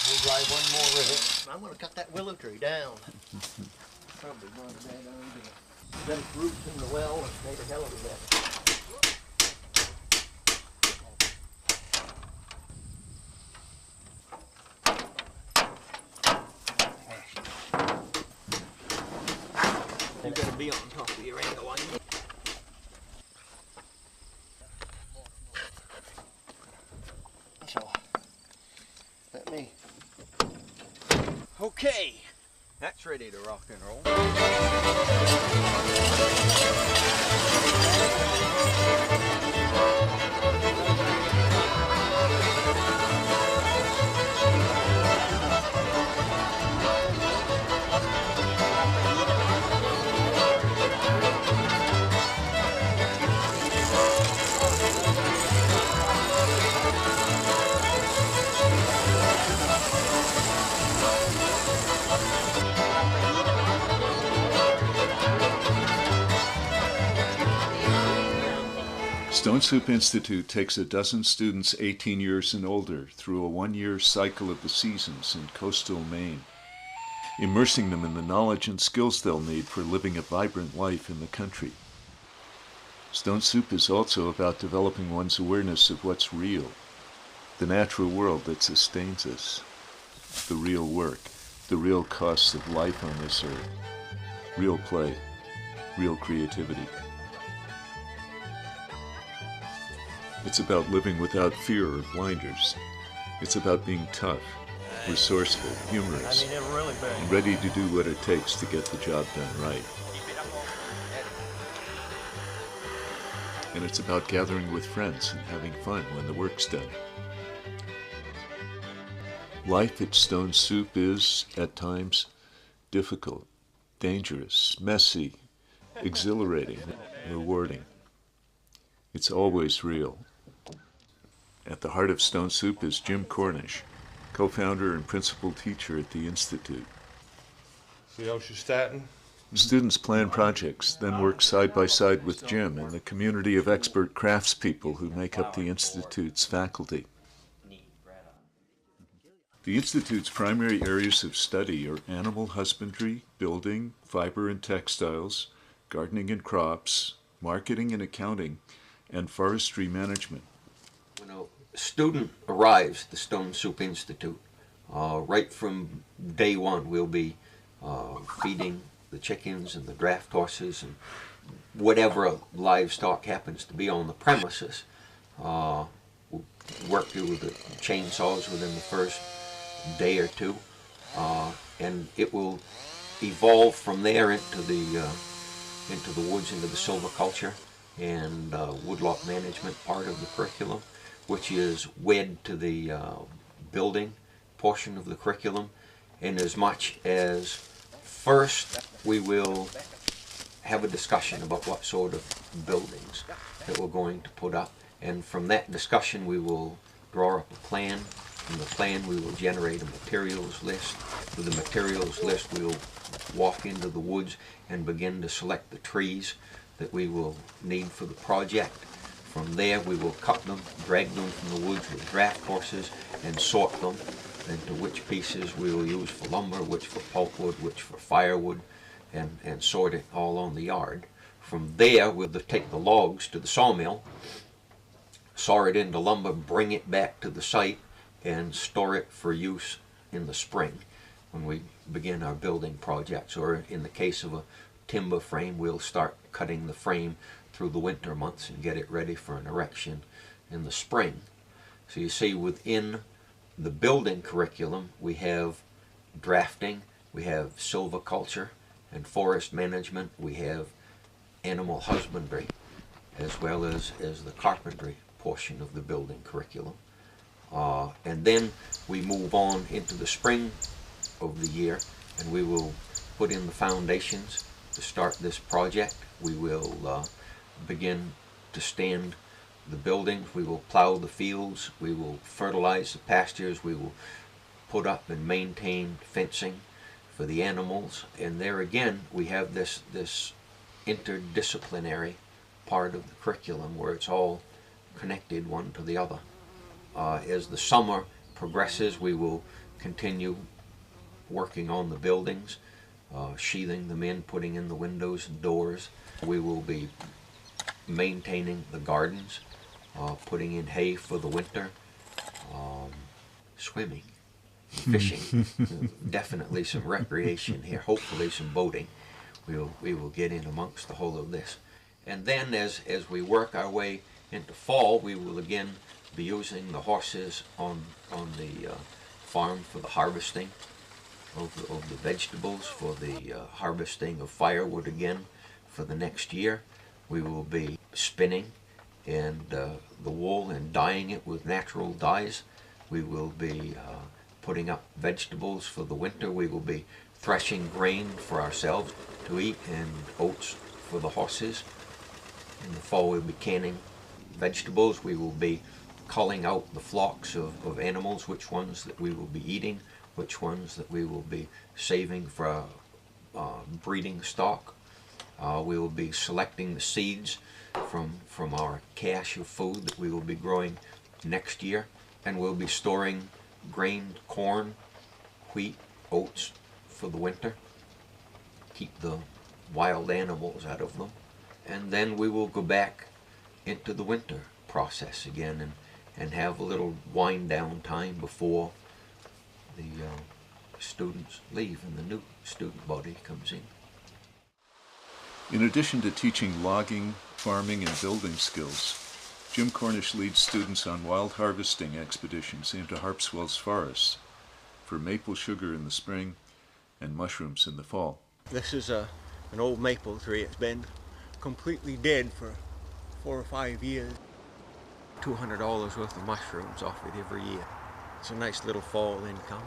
We'll dry one more rivet. I'm going to cut that willow tree down. Probably not a bad idea. Got its roots in the well and made a hell of a mess. You're going to be on top of your angle, aren't you? So, let me. Okay, that's ready to rock and roll. Stone Soup Institute takes a dozen students 18 years and older through a one-year cycle of the seasons in coastal Maine, immersing them in the knowledge and skills they'll need for living a vibrant life in the country. Stone Soup is also about developing one's awareness of what's real, the natural world that sustains us, the real work, the real costs of life on this earth, real play, real creativity. It's about living without fear or blinders. It's about being tough, resourceful, humorous, and ready to do what it takes to get the job done right. And it's about gathering with friends and having fun when the work's done. Life at Stone Soup is, at times, difficult, dangerous, messy, exhilarating, rewarding. It's always real. At the heart of Stone Soup is Jim Cornish, co-founder and principal teacher at the Institute. See how she's starting? Students plan projects, then work side by side with Jim and the community of expert craftspeople who make up the Institute's faculty. The Institute's primary areas of study are animal husbandry, building, fiber and textiles, gardening and crops, marketing and accounting, and forestry management. When a student arrives at the Stone Soup Institute, right from day one we'll be feeding the chickens and the draft horses and whatever livestock happens to be on the premises. We'll work with the chainsaws within the first day or two, and it will evolve from there into the woods, into the silviculture and woodlot management part of the curriculum, which is wed to the building portion of the curriculum. And as much as first we will have a discussion about what sort of buildings that we're going to put up, and from that discussion we will draw up a plan. From the plan we will generate a materials list. With the materials list we will walk into the woods and begin to select the trees that we will need for the project. From there we will cut them, drag them from the woods with draft horses and sort them into which pieces we will use for lumber, which for pulpwood, which for firewood, and sort it all on the yard. From there we'll take the logs to the sawmill, saw it into lumber, bring it back to the site, and store it for use in the spring when we begin our building projects. Or in the case of a timber frame, we'll start cutting the frame through the winter months and get it ready for an erection in the spring. So you see, within the building curriculum we have drafting, we have silviculture and forest management, we have animal husbandry, as well as the carpentry portion of the building curriculum. And then we move on into the spring of the year and we will put in the foundations to start this project. We will begin to stand the buildings, we will plow the fields, we will fertilize the pastures, we will put up and maintain fencing for the animals. And there again we have this interdisciplinary part of the curriculum where it's all connected one to the other. As the summer progresses we will continue working on the buildings, sheathing them in, putting in the windows and doors. We will be maintaining the gardens, putting in hay for the winter, swimming, fishing, definitely some recreation here, hopefully some boating. We will get in amongst the whole of this. And then as we work our way into fall, we will again be using the horses on the farm for the harvesting of the vegetables, for the harvesting of firewood again for the next year. We will be spinning and the wool and dyeing it with natural dyes. We will be putting up vegetables for the winter. We will be threshing grain for ourselves to eat and oats for the horses. In the fall we'll be canning vegetables. We will be culling out the flocks of animals, which ones that we will be eating, which ones that we will be saving for breeding stock. We will be selecting the seeds from our cache of food that we will be growing next year, and we'll be storing grain, corn, wheat, oats for the winter, keep the wild animals out of them. And then we will go back into the winter process again and have a little wind down time before the students leave and the new student body comes in. In addition to teaching logging, farming, and building skills, Jim Cornish leads students on wild harvesting expeditions into Harpswell's forests for maple sugar in the spring and mushrooms in the fall. This is an old maple tree. It's been completely dead for 4 or 5 years. $200 worth of mushrooms off it every year. It's a nice little fall income.